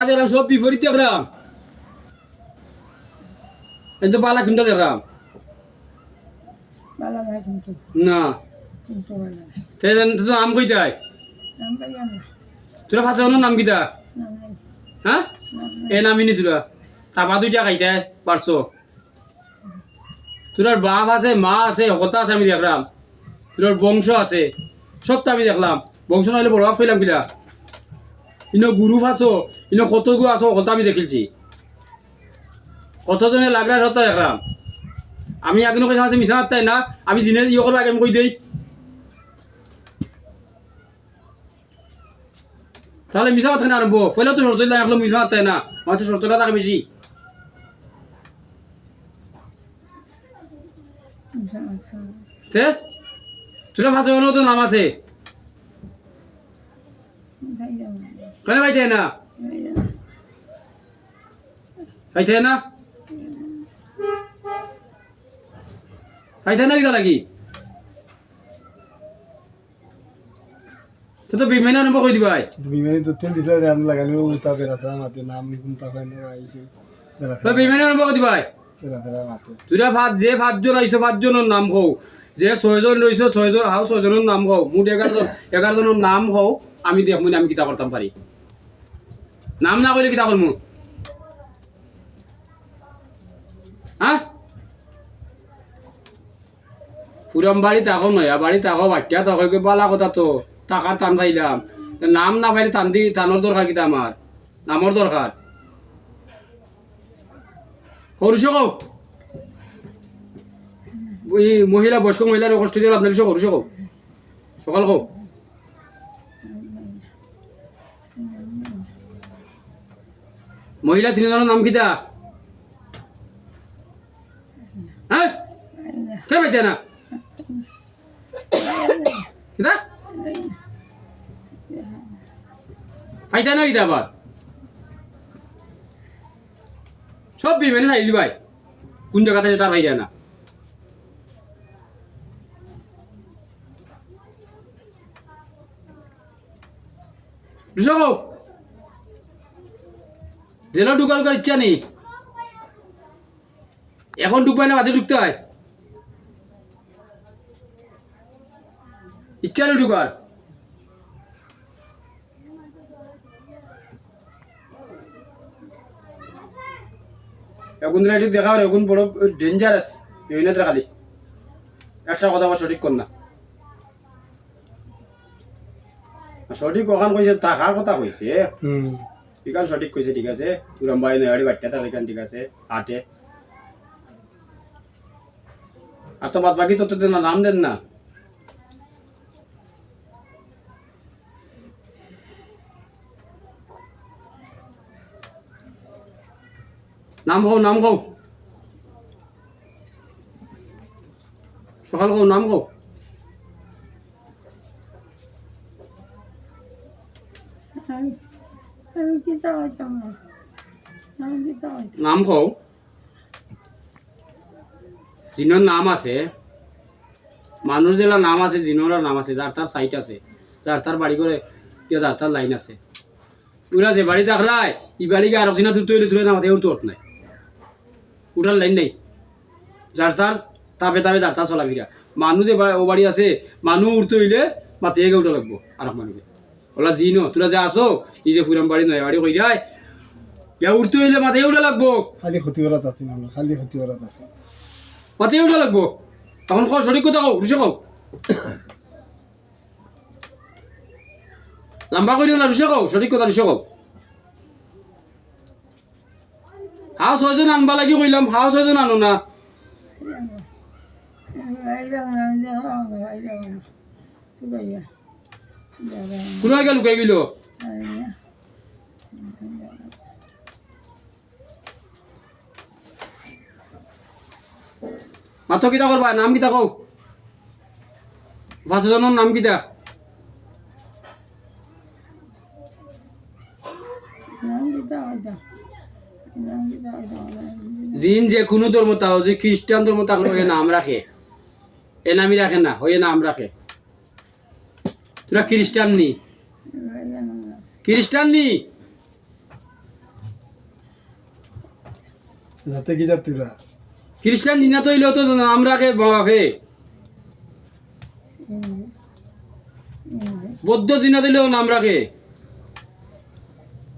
দেখলাম সব বিপরীত দেখলাম। এই তো পালা কোনটা দেখলাম ভালো না কিন্তু না কিন্তু ভালো না তো নাম কই যায় নাম পাইয়া না তোরা ফাঁসে নাম কিতা নাম নাই হ্যাঁ নাম এ নাই নামিনি তোরা তাপা দুইটা খাইতে পারছো তোর বাপ আছে মা আছে হতা আছে আমি দেখলাম তোর বংশ আছে সব তো আমি দেখলাম বংশ নহলে বড় বাপ কইলাম কিলা ইনো গুরু ফাঁসো ইনো কত গু আছো কত আমি দেখিলছি কতজনে লাগরা সত্তা দেখলাম আমি আগে কইসা আছে মিশা তাই না আমি জিনে ইয়ে করবো আগে আমি কই দেই তাহলে মিশা কথা না আরম্ভ ফলে তো শর্ত দিলাম এখন মিশা তাই না মাছের শর্তটা থাকে বেশি তে তোরা ফাঁসে হলেও তো নাম আছে পাইয়া না কেন পাইতে না পাইয়া না পাইতে না পাইতে না কিটা লাগি তো বিমানে আরম্ভ করে দিবাই বিমানে তো তেল দিতে নাম লাগানো উতা বেরাতরা মাতে নাম নিকুন তাকাই না আইছে তো বিমানে আরম্ভ করে দিবাই বেরাতরা মাতে তোরা যে পাঁচজন আইছো পাঁচজনের নাম কও যে ছয়জন রইছো ছয়জন হাও ছয়জনের নাম কও মোট 11 জনের নাম কও আমি দেখবো আমি কিতা করতাম পারি নাম না কইলে কিতা করমু হ্যাঁ পুরম বাড়ি তাকো নয়া বাড়ি তাকো বাটিয়া তাকো বালা কথা তো টাকার টান পাইলাম নাম না পাইলে টান দি টানোর দরকার কিতা আমার নামর দরকার করুছ কও এই মহিলা বয়স্ক মহিলার কষ্ট দিয়ে আপনার কিছু করুছ কও সকাল কও মহিলা তিনজনের নাম কিতা হ্যাঁ কে পাইছে না কিতা পাইতা না কিতা আবার সব বিমানে চাই দিবাই কোন জায়গাতে তার পাইতা না জেলা ঢুকার ইচ্ছা নেই এখন ঢুকবাই না বাদে ঢুকতে হয় ইচ্ছা নেই ঢুকার এখন একটু দেখা হয় এখন বড় ডেঞ্জারাস বিভিন্ন খালি একটা কথা আমার সঠিক কর না সঠিক ওখান কইছে টাকার কথা কইছে এখান সঠিক কইছে ঠিক আছে তুরাম বাই নয়াড়ি বাট্টা তার এখান ঠিক আছে আটে আর তো বাদ বাকি তো তোদের নাম দেন না নাম কও সকাল কও নাম কও আমি কিতা হইতাম না আমি কিতা হইতাম নাম কও জিনোর নাম আছে মানুষ জেলা নাম আছে জিনোর নাম আছে যার তার সাইট আছে যার তার বাড়ি করে যার তার লাইন আছে ওরা যে বাড়ি থাকরায় ই বাড়িকে আর চিনা তুই না মাথায় উঠতে নাই উঠার লাইন নাই যার তার তাপে যার তার চলাফিরা মানুষ যে ও বাড়ি আছে মানুষ উঠতে হইলে মাথায় উঠা লাগবো আর মানুষকে ওলা জিনো তোরা যে আসো এই যে ফুরাম বাড়ি নয় বাড়ি কই যায় ইয়া উঠতে হইলে মাথায় উঠা লাগবো খালি ক্ষতিওয়ালাত আছে না খালি ক্ষতিওয়ালাত আছে মাথায় উঠা লাগবো তখন কও সঠিক কথা কও রুষে কও লম্বা করিও না রুষে কও সঠিক কথা রুষে কও হাও ছয়জন আনবা লাগি কইলাম হাও ছয়জন আনো না বাইরে না দেখলাম না বাইরে না তুই ভাইয়া কোনো আগে লুকাই গেল মাথো কিতা করবা নাম কিতা কও পাঁচজনের নাম কিতা নাম কিতা হইতাম নাম কিতা হইতাম জিন যে কোনো ধর্ম তাও যে খ্রিস্টান ধর্ম থাকলে ওই নাম রাখে এ নামই রাখে না ওই নাম রাখে তোরা খ্রিস্টান নি খ্রিস্টান নি যাতে কি যাত তুরা খ্রিস্টান জিনা তো হইলেও তো নাম রাখে বাপে, বৌদ্ধ জিনা দিলেও নাম রাখে।